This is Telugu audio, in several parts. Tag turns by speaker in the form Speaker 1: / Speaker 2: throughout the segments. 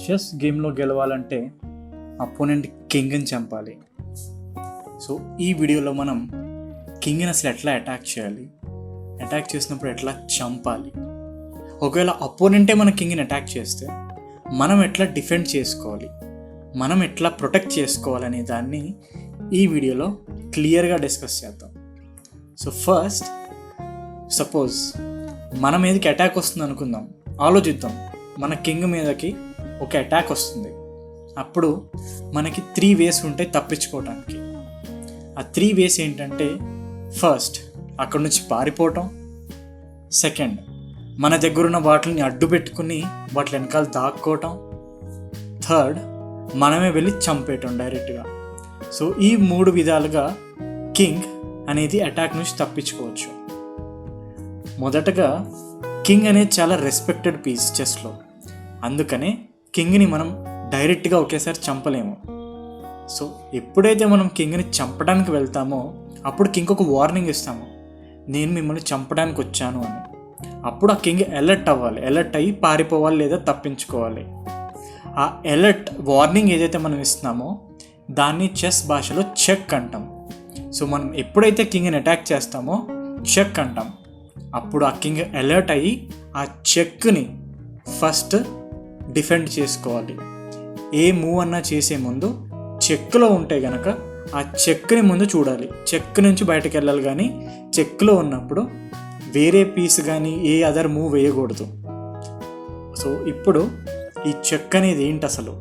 Speaker 1: చెస్ గేమ్లో గెలవాలంటే అపోనెంట్ కింగ్ని చంపాలి. సో ఈ వీడియోలో మనం కింగ్ని అసలు ఎట్లా అటాక్ చేయాలి, అటాక్ చేసినప్పుడు ఎట్లా చంపాలి, ఒకవేళ అపోనెంటే మన కింగ్ని అటాక్ చేస్తే మనం ఎట్లా డిఫెండ్ చేసుకోవాలి, మనం ఎట్లా ప్రొటెక్ట్ చేసుకోవాలనే దాన్ని ఈ వీడియోలో క్లియర్గా డిస్కస్ చేద్దాం. సో ఫస్ట్, సపోజ్ మన మీదకి అటాక్ వస్తుంది అనుకుందాం. ఆలోచిద్దాం, మన కింగ్ మీదకి ఒక అటాక్ వస్తుంది. అప్పుడు మనకి 3 ways ఉంటాయి తప్పించుకోవడానికి. ఆ 3 ways ఏంటంటే, ఫస్ట్ అక్కడి నుంచి పారిపోవటం, సెకండ్ మన దగ్గర ఉన్న వాటిని అడ్డు పెట్టుకుని వాటి వెనకాల దాక్కోవటం, థర్డ్ మనమే వెళ్ళి చంపేయటం డైరెక్ట్గా. సో ఈ 3 విధాలుగా కింగ్ అనేది అటాక్ నుంచి తప్పించుకోవచ్చు. మొదటగా కింగ్ అనేది చాలా రెస్పెక్టెడ్ పీస్ చెస్లో, అందుకనే కింగ్ని మనం డైరెక్ట్గా ఒకేసారి చంపలేము. సో ఎప్పుడైతే మనం కింగ్ని చంపడానికి వెళ్తామో అప్పుడు కింగ్ ఒక వార్నింగ్ ఇస్తాము, నేను మిమ్మల్ని చంపడానికి వచ్చాను అని. అప్పుడు ఆ కింగ్ అలర్ట్ అవ్వాలి, అలర్ట్ అయ్యి పారిపోవాలి లేదా తప్పించుకోవాలి. ఆ అలర్ట్ వార్నింగ్ ఏదైతే మనం ఇస్తున్నామో దాన్ని చెస్ భాషలో చెక్ అంటాం. సో మనం ఎప్పుడైతే కింగ్ని అటాక్ చేస్తామో చెక్ అంటాం. అప్పుడు ఆ కింగ్ అలర్ట్ అయ్యి ఆ చెక్ని ఫస్ట్ డిఫెండ్ చేసుకోవాలి. ఏ మూవ్ అన్నా చేసే ముందు చెక్లో ఉంటే గనక ఆ చెక్ని ముందు చూడాలి, చెక్ నుంచి బయటకు వెళ్ళాలి. కానీ చెక్లో ఉన్నప్పుడు వేరే పీస్ కానీ ఏ అదర్ మూవ్ వేయకూడదు. సో ఇప్పుడు ఈ చెక్ అనేది ఏంటి, అసలు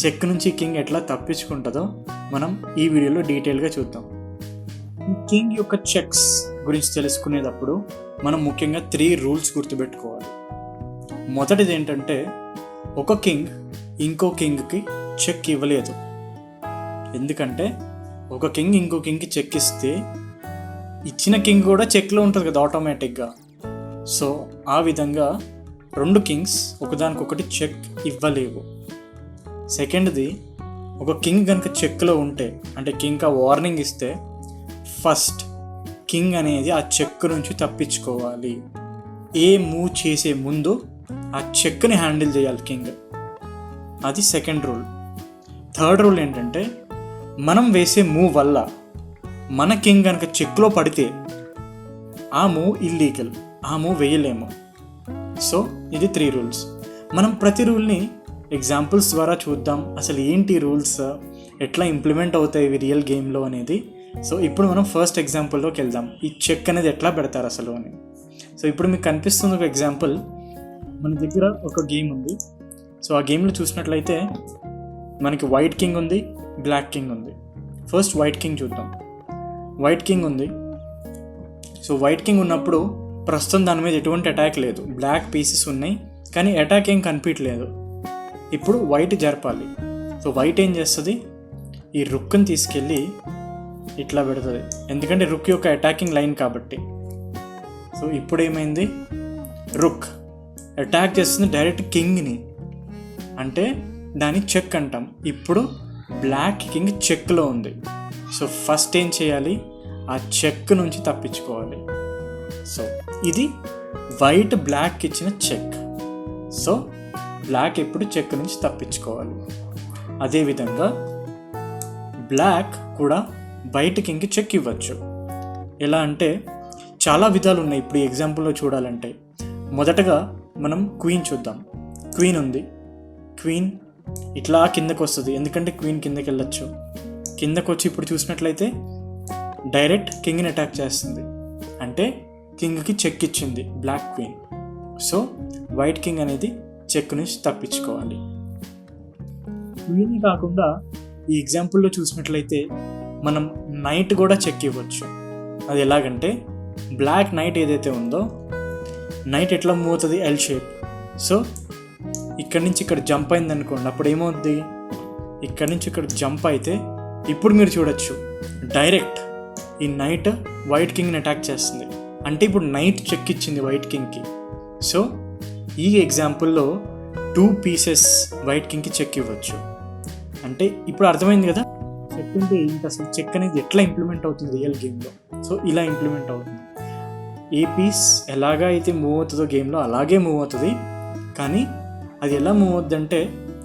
Speaker 1: చెక్ నుంచి కింగ్ ఎట్లా తప్పించుకుంటుందో మనం ఈ వీడియోలో డీటెయిల్గా చూద్దాం. ఈ కింగ్ యొక్క చెక్స్ గురించి తెలుసుకునేటప్పుడు మనం ముఖ్యంగా 3 రూల్స్ గుర్తుపెట్టుకోవాలి. మొదటిది ఏంటంటే, ఒక కింగ్ ఇంకో కింగ్కి చెక్ ఇవ్వలేదు. ఎందుకంటే ఒక కింగ్ ఇంకో కింగ్కి చెక్ ఇస్తే ఇచ్చిన కింగ్ కూడా చెక్లో ఉంటుంది కదా ఆటోమేటిక్గా. సో ఆ విధంగా 2 కింగ్స్ ఒకదానికొకటి చెక్ ఇవ్వలేవు. సెకండ్ది, ఒక కింగ్ కనుక చెక్లో ఉంటే, అంటే కింగ్ ఆ వార్నింగ్ ఇస్తే ఫస్ట్ కింగ్ అనేది ఆ చెక్ నుంచి తప్పించుకోవాలి. ఏ మూవ్ చేసే ముందు ఆ చెక్ని హ్యాండిల్ చేయాలి కింగ్. అది సెకండ్ రూల్. థర్డ్ రూల్ ఏంటంటే, మనం వేసే మూవ్ వల్ల మన కింగ్ కనుక చెక్లో పడితే ఆ మూవ్ ఇల్లీగల్, ఆ మూవ్ వేయలేము. సో ఇది 3 రూల్స్. మనం ప్రతి రూల్ని ఎగ్జాంపుల్స్ ద్వారా చూద్దాం, అసలు ఏంటి రూల్స్, ఎట్లా ఇంప్లిమెంట్ అవుతాయి ఇవి రియల్ గేమ్లో అనేది. సో ఇప్పుడు మనం ఫస్ట్ ఎగ్జాంపుల్లోకి వెళ్దాం, ఈ చెక్ అనేది ఎట్లా పెడతారు అసలు అని. సో ఇప్పుడు మీకు కనిపిస్తుంది ఒక ఎగ్జాంపుల్. మన దగ్గర ఒక గేమ్ ఉంది. సో ఆ గేమ్లో చూసినట్లయితే మనకి వైట్ కింగ్ ఉంది, బ్లాక్ కింగ్ ఉంది. ఫస్ట్ వైట్ కింగ్ చూద్దాం. వైట్ కింగ్ ఉంది. సో వైట్ కింగ్ ఉన్నప్పుడు ప్రస్తుతం దాని మీద ఎటువంటి అటాక్ లేదు, బ్లాక్ పీసెస్ ఉన్నాయి కానీ అటాక్ ఏం కనిపించలేదు. ఇప్పుడు వైట్ జరపాలి. సో వైట్ ఏం చేస్తుంది, ఈ రుక్ని తీసుకెళ్ళి ఇట్లా పెడుతుంది, ఎందుకంటే రుక్ యొక్క అటాకింగ్ లైన్ కాబట్టి. సో ఇప్పుడు ఏమైంది, రుక్ అటాక్ చేస్తుంది డైరెక్ట్ కింగ్ని, అంటే దాన్ని చెక్ అంటాం. ఇప్పుడు బ్లాక్ కింగ్ చెక్లో ఉంది. సో ఫస్ట్ ఏం చేయాలి, ఆ చెక్ నుంచి తప్పించుకోవాలి. సో ఇది వైట్ బ్లాక్ ఇచ్చిన చెక్. సో బ్లాక్ ఎప్పుడు చెక్ నుంచి తప్పించుకోవాలి. అదేవిధంగా బ్లాక్ కూడా వైట్ కింగ్కి చెక్ ఇవ్వచ్చు. ఎలా అంటే చాలా విధాలు ఉన్నాయి. ఇప్పుడు ఈ ఎగ్జాంపుల్లో చూడాలంటే మొదటగా మనం క్వీన్ చూద్దాం. క్వీన్ ఉంది, క్వీన్ ఇట్లా కిందకు వస్తుంది, ఎందుకంటే క్వీన్ కిందకి వెళ్ళచ్చు. కిందకు వచ్చి ఇప్పుడు చూసినట్లయితే డైరెక్ట్ కింగ్ని అటాక్ చేస్తుంది, అంటే కింగ్కి చెక్ ఇచ్చింది black queen. So white king అనేది చెక్ నుంచి తప్పించుకోవాలి. క్వీన్ కాకుండా ఈ ఎగ్జాంపుల్లో చూసినట్లయితే మనం నైట్ కూడా చెక్ ఇవ్వచ్చు. అది ఎలాగంటే, బ్లాక్ నైట్ ఏదైతే ఉందో, నైట్ ఎట్లా మూవ్ అవుతుంది, ఎల్ షేప్. సో ఇక్కడి నుంచి ఇక్కడ జంప్ అయింది అనుకోండి, అప్పుడు ఏమవుద్ది, ఇక్కడి నుంచి ఇక్కడ జంప్ అయితే ఇప్పుడు మీరు చూడొచ్చు డైరెక్ట్ ఈ నైట్ వైట్ కింగ్ని అటాక్ చేస్తుంది, అంటే ఇప్పుడు నైట్ చెక్ ఇచ్చింది వైట్ కింగ్కి. సో ఈ ఎగ్జాంపుల్లో 2 పీసెస్ వైట్ కింగ్కి చెక్ ఇవ్వచ్చు. అంటే ఇప్పుడు అర్థమైంది కదా చెక్ అంటే ఏంటి, అసలు చెక్ అనేది ఎట్లా ఇంప్లిమెంట్ అవుతుంది రియల్ గేమ్లో. సో ఇలా ఇంప్లిమెంట్ అవుతుంది. ఏ పీస్ ఎలాగా అయితే మూవ్ అవుతుందో గేమ్లో అలాగే మూవ్ అవుతుంది, కానీ అది ఎలా మూవ్ అవుతుందంటే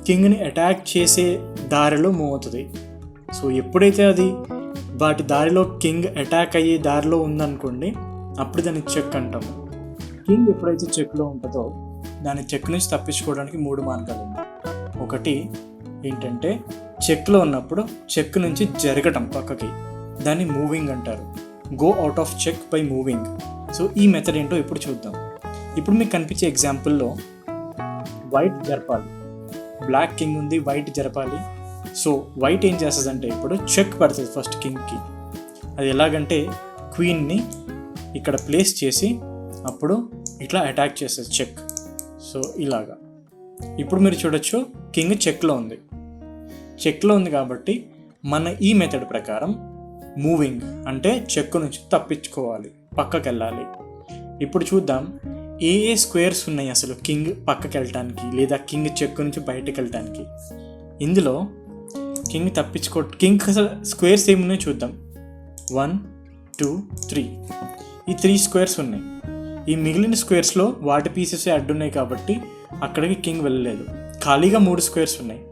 Speaker 1: కింగ్ని అటాక్ చేసే దారిలో మూవ్ అవుతుంది. సో ఎప్పుడైతే అది వాటి దారిలో కింగ్ అటాక్ అయ్యే దారిలో ఉందనుకోండి, అప్పుడు దాన్ని చెక్ అంటాము. కింగ్ ఎప్పుడైతే చెక్లో ఉంటుందో దాని చెక్ నుంచి తప్పించుకోవడానికి 3 మార్గాలు ఉన్నాయి. ఒకటి ఏంటంటే చెక్లో ఉన్నప్పుడు చెక్ నుంచి జరగటం పక్కకి, దాన్ని మూవింగ్ అంటారు. Go out of check by moving. So ఈ మెథడ్ ఏంటో ఇప్పుడు చూద్దాం. ఇప్పుడు మీకు కనిపించే ఎగ్జాంపుల్లో వైట్ జరపాలి, బ్లాక్ కింగ్ ఉంది, వైట్ జరపాలి. సో వైట్ ఏం చేస్తుందంటే ఇప్పుడు చెక్ పడుతుంది ఫస్ట్ కింగ్కి. అది ఎలాగంటే క్వీన్ని ఇక్కడ ప్లేస్ చేసి అప్పుడు ఇట్లా అటాక్ చేస్తుంది చెక్. సో ఇలాగా ఇప్పుడు మీరు చూడొచ్చు కింగ్ చెక్లో ఉంది. చెక్లో ఉంది కాబట్టి మన ఈ మెథడ్ ప్రకారం మూవింగ్ అంటే చెక్ నుంచి తప్పించుకోవాలి, పక్కకి వెళ్ళాలి. ఇప్పుడు చూద్దాం ఏ స్క్వేర్స్ ఉన్నాయి అసలు కింగ్ పక్కకి వెళ్ళటానికి లేదా కింగ్ చెక్ నుంచి బయటకు వెళ్ళటానికి. ఇందులో కింగ్ అసలు స్క్వేర్స్ ఏమున్నాయో చూద్దాం. 1 2 3 ఈ 3 స్క్వేర్స్ ఉన్నాయి. ఈ మిగిలిన స్క్వేర్స్లో వాటి పీసెస్ అడ్డున్నాయి కాబట్టి అక్కడికి కింగ్ వెళ్ళలేదు. ఖాళీగా 3 స్క్వేర్స్ ఉన్నాయి.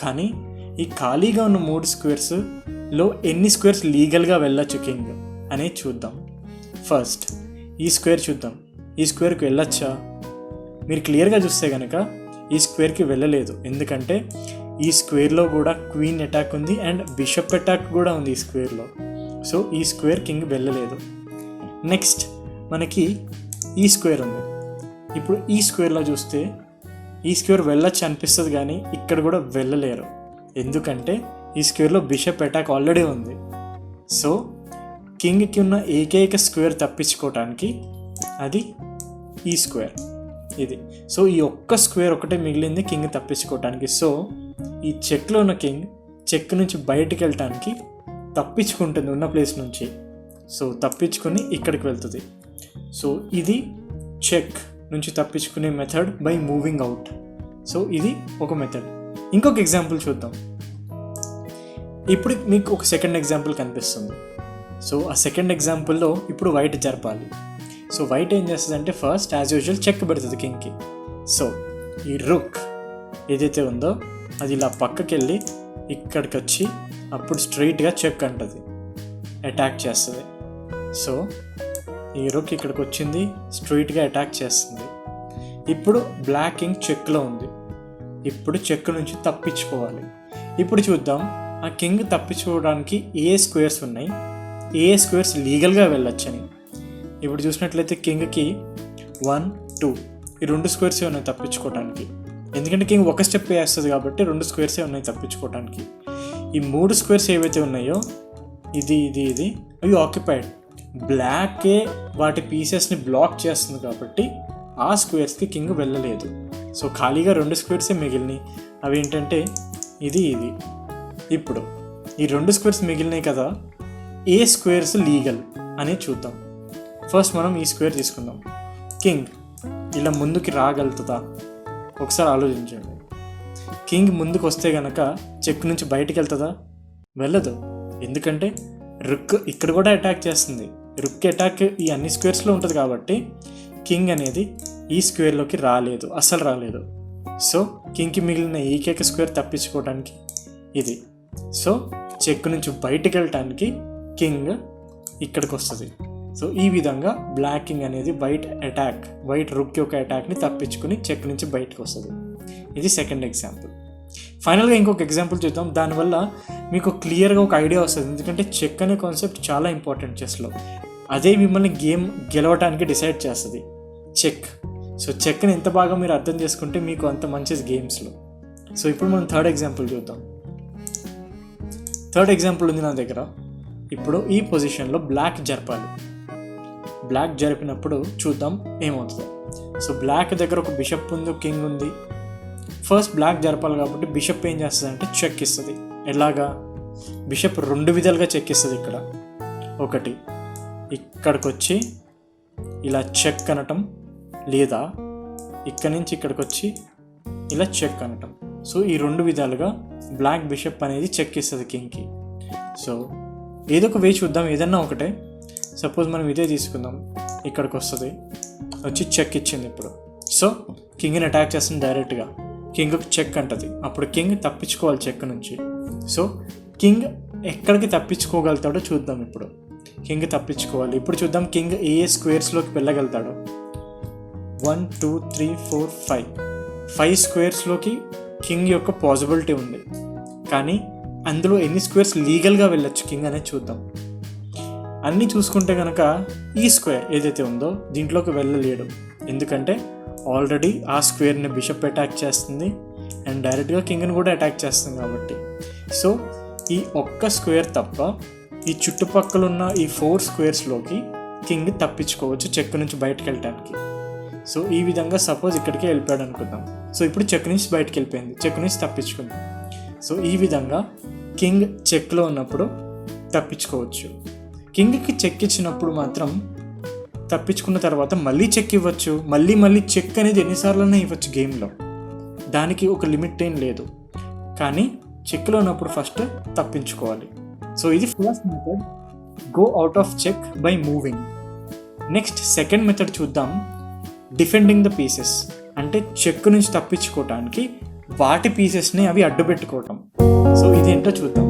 Speaker 1: కానీ ఈ ఖాళీగా ఉన్న 3 స్క్వేర్స్లో ఎన్ని స్క్వేర్స్ లీగల్గా వెళ్ళొచ్చు కింగ్ అనేది చూద్దాం. ఫస్ట్ ఈ స్క్వేర్ చూద్దాం. ఈ స్క్వేర్కి వెళ్ళొచ్చా? మీరు క్లియర్గా చూస్తే కనుక ఈ స్క్వేర్కి వెళ్ళలేదు. ఎందుకంటే ఈ స్క్వేర్లో కూడా క్వీన్ అటాక్ ఉంది అండ్ బిషప్ అటాక్ కూడా ఉంది ఈ స్క్వేర్లో. సో ఈ స్క్వేర్ కింగ్ వెళ్ళలేదు. నెక్స్ట్ మనకి ఈ స్క్వేర్ ఉంది. ఇప్పుడు ఈ స్క్వేర్లో చూస్తే ఈ స్క్వేర్ వెళ్ళొచ్చు అనిపిస్తుంది కానీ ఇక్కడ కూడా వెళ్ళలేరు. ఎందుకంటే ఈ స్క్వేర్లో బిషప్ అటాక్ ఆల్రెడీ ఉంది. సో కింగ్కి ఉన్న ఏకైక స్క్వేర్ తప్పించుకోవటానికి అది ఈ స్క్వేర్ ఇది. సో ఈ ఒక్క స్క్వేర్ ఒకటే మిగిలింది కింగ్ తప్పించుకోవటానికి. సో ఈ చెక్లో ఉన్న కింగ్ చెక్ నుంచి బయటికి వెళ్ళటానికి తప్పించుకుంటుంది ఉన్న ప్లేస్ నుంచి. సో తప్పించుకొని ఇక్కడికి వెళ్తుంది. సో ఇది చెక్ నుంచి తప్పించుకునే method by moving out. So ఇది ఒక మెథడ్. ఇంకొక ఎగ్జాంపుల్ చూద్దాం. ఇప్పుడు మీకు ఒక సెకండ్ ఎగ్జాంపుల్ కనిపిస్తుంది. సో ఆ సెకండ్ ఎగ్జాంపుల్లో ఇప్పుడు వైట్ జరపాలి. సో వైట్ ఏం చేస్తుంది అంటే ఫస్ట్ యాజ్ యూజువల్ చెక్ పెడుతుంది కింగ్కి. సో ఈ రుక్ ఏదైతే ఉందో అది ఇలా పక్కకి వెళ్ళి ఇక్కడికి వచ్చి అప్పుడు స్ట్రైట్గా చెక్ అంటుంది, అటాక్ చేస్తుంది. సో ఈ రుక్ ఇక్కడికి వచ్చింది, స్ట్రైట్గా అటాక్ చేస్తుంది. ఇప్పుడు బ్లాక్ కింగ్ చెక్లో ఉంది. ఇప్పుడు చెక్ నుంచి తప్పించుకోవాలి. ఇప్పుడు చూద్దాం ఆ కింగ్ తప్పించుకోవడానికి ఏ స్క్వేర్స్ ఉన్నాయి, ఏ స్క్వేర్స్ లీగల్గా వెళ్ళొచ్చని. ఇప్పుడు చూసినట్లయితే కింగ్కి 1 2 ఈ 2 స్క్వేర్సే ఉన్నాయి తప్పించుకోవడానికి. ఎందుకంటే కింగ్ ఒక స్టెప్ వేస్తుంది కాబట్టి 2 స్క్వేర్సే ఉన్నాయి తప్పించుకోవడానికి. ఈ 3 స్క్వేర్స్ ఏవైతే ఉన్నాయో ఇది ఇది ఇది అవి ఆక్యుపైడ్. బ్లాకే వాటి పీసెస్ని బ్లాక్ చేస్తుంది కాబట్టి ఆ స్క్వేర్స్కి కింగ్ వెళ్ళలేదు. సో ఖాళీగా 2 స్క్వేర్సే మిగిలినాయి. అవి ఏంటంటే ఇది ఇది. ఇప్పుడు ఈ 2 స్క్వేర్స్ మిగిలినాయి కదా, ఏ స్క్వేర్స్ లీగల్ అనేది చూద్దాం. ఫస్ట్ మనం ఈ స్క్వేర్ తీసుకుందాం. కింగ్ ఇలా ముందుకి రాగలుగుతుందా ఒకసారి ఆలోచించండి. కింగ్ ముందుకు వస్తే కనుక చెక్ నుంచి బయటికి వెళ్తుందా? వెళ్ళదు. ఎందుకంటే రుక్ ఇక్కడ కూడా అటాక్ చేస్తుంది. రుక్ అటాక్ ఈ అన్ని స్క్వేర్స్లో ఉంటుంది కాబట్టి కింగ్ అనేది ఈ స్క్వేర్లోకి రాలేదు, అసలు రాలేదు. సో కింగ్కి మిగిలిన ఏకైక స్క్వేర్ తప్పించుకోవడానికి ఇది. సో చెక్ నుంచి బయటికి వెళ్ళటానికి కింగ్ ఇక్కడికి వస్తుంది. సో ఈ విధంగా బ్లాక్ కింగ్ అనేది వైట్ రుక్ యొక్క అటాక్ని తప్పించుకుని చెక్ నుంచి బయటకు వస్తుంది. ఇది సెకండ్ ఎగ్జాంపుల్. ఫైనల్గా ఇంకొక ఎగ్జాంపుల్ చూద్దాం. దానివల్ల మీకు క్లియర్గా ఒక ఐడియా వస్తుంది. ఎందుకంటే చెక్ అనే కాన్సెప్ట్ చాలా ఇంపార్టెంట్ చెస్లో. అదే మిమ్మల్ని గేమ్ గెలవడానికి డిసైడ్ చేస్తుంది చెక్. సో చెక్ని ఎంత బాగా మీరు అర్థం చేసుకుంటే మీకు అంత మంచిది గేమ్స్లో. సో ఇప్పుడు మనం థర్డ్ ఎగ్జాంపుల్ చూద్దాం. థర్డ్ ఎగ్జాంపుల్ ఉంది నా దగ్గర. ఇప్పుడు ఈ పొజిషన్లో బ్లాక్ జరపాలి. బ్లాక్ జరిపినప్పుడు చూద్దాం ఏమవుతుందో. సో బ్లాక్ దగ్గర ఒక బిషప్ ఉంది, కింగ్ ఉంది. ఫస్ట్ బ్లాక్ జరపాలి కాబట్టి బిషప్ ఏం చేస్తుంది అంటే చెక్ ఇస్తుంది. ఎలాగా? బిషప్ 2 విధాలుగా చెక్ ఇస్తుంది. ఇక్కడ ఒకటి ఇక్కడికి వచ్చి ఇలా చెక్ అనటం, లేదా ఇక్కడి నుంచి ఇక్కడికి వచ్చి ఇలా చెక్ అనటం. సో ఈ 2 విధాలుగా బ్లాక్ బిషప్ అనేది చెక్ ఇస్తుంది కింగ్కి. సో ఏదో ఒక వే చూద్దాం, ఏదన్నా ఒకటే. సపోజ్ మనం ఇదే తీసుకుందాం. ఇక్కడికి వస్తుంది, వచ్చి చెక్ ఇచ్చింది. ఇప్పుడు సో కింగ్ని అటాక్ చేస్తుంది డైరెక్ట్గా. కింగ్ చెక్ అంటది. అప్పుడు కింగ్ తప్పించుకోవాలి చెక్ నుంచి. సో కింగ్ ఎక్కడికి తప్పించుకోగలుగుతాడో చూద్దాం. ఇప్పుడు కింగ్ తప్పించుకోవాలి. ఇప్పుడు చూద్దాం కింగ్ ఏ స్క్వేర్స్లోకి వెళ్ళగలుగుతాడో. 1 2 3 4 5 స్క్వేర్స్లోకి కింగ్ యొక్క పాసిబిలిటీ ఉంది. కానీ అందులో ఎన్ని స్క్వేర్స్ లీగల్గా వెళ్ళొచ్చు కింగ్ అనేది చూద్దాం. అన్నీ చూసుకుంటే కనుక ఈ స్క్వేర్ ఏదైతే ఉందో దీంట్లోకి వెళ్ళలేడు. ఎందుకంటే ఆల్రెడీ ఆ స్క్వేర్ని బిషప్ అటాక్ చేస్తుంది అండ్ డైరెక్ట్గా కింగ్ని కూడా అటాక్ చేస్తుంది కాబట్టి. సో ఈ ఒక్క స్క్వేర్ తప్ప ఈ చుట్టుపక్కల ఉన్న ఈ 4 స్క్వేర్స్లోకి కింగ్ తప్పించుకోవచ్చు చెక్ నుంచి బయటకు వెళ్ళటానికి. సో ఈ విధంగా సపోజ్ ఇక్కడికి వెళ్ళిపోయాడు అనుకుందాం. సో ఇప్పుడు చెక్ నుంచి బయటకు వెళ్ళిపోయింది, చెక్ నుంచి తప్పించుకుంది. సో ఈ విధంగా కింగ్ చెక్లో ఉన్నప్పుడు తప్పించుకోవచ్చు. కింగ్కి చెక్ ఇచ్చినప్పుడు మాత్రం తప్పించుకున్న తర్వాత మళ్ళీ చెక్ ఇవ్వచ్చు. మళ్ళీ చెక్ అనేది ఎన్నిసార్లైనా ఇవ్వచ్చు గేమ్లో. దానికి ఒక లిమిట్ ఏం లేదు. కానీ చెక్లో ఉన్నప్పుడు ఫస్ట్ తప్పించుకోవాలి. సో ఇది first method, go out of check by moving. Next second method చూద్దాం, డిఫెండింగ్ ద పీసెస్. అంటే చెక్ నుంచి తప్పించుకోవటానికి వాటి పీసెస్ని అవి అడ్డు పెట్టుకోవటం. సో ఇది ఏంటో చూద్దాం.